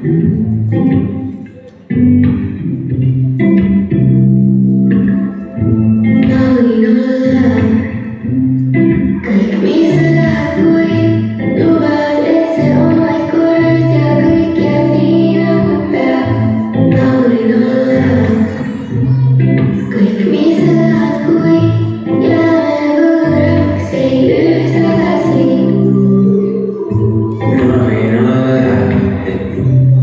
võin olla kõik, mis sa tahad, kui lubad, et see on vaid kord ja kõik jääb nii nagu peab. Ma võin olla kõik, mis sa tahad, kui jääme võõraks, ei ühtedasi. Ma võin olla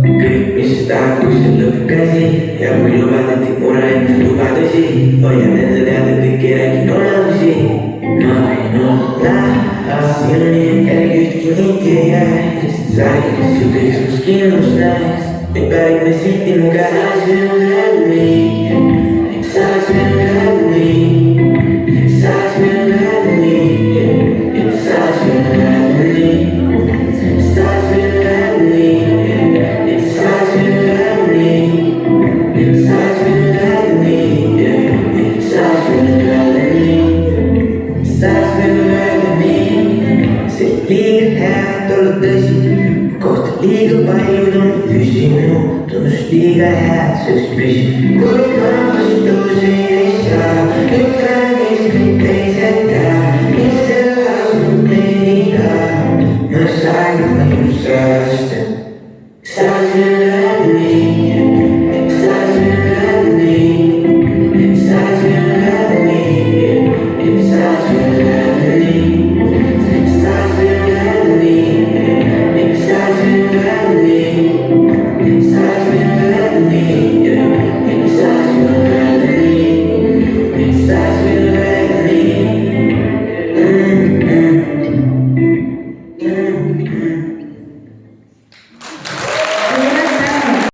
kõik, mis sa tahad, kui see lõpp käsi ja kui lubad, et ei mure enda lubadusi, hoian enda teada kõiki räägin olemusi. Ma võin olla sinuni, et järgi ühtki niiti ei jää, sest sa räägid kõigest, kus kindlus näeks. nüüd pärime siiti mu käes minu ralli, saaks minu ralli, saaks minu ralli, saaks minu ralli, saaks minu ralli, saaks minu ralli, saaks minu ralli, saaks minu ralli, saaks minu ralli. see liiga hea, et olla tõsi, kohta liiga palju tundub püsinu, tundus liiga hea, et see oleks püsinud. kui ma vastuseid ei saa, ütlen, mis kõik teised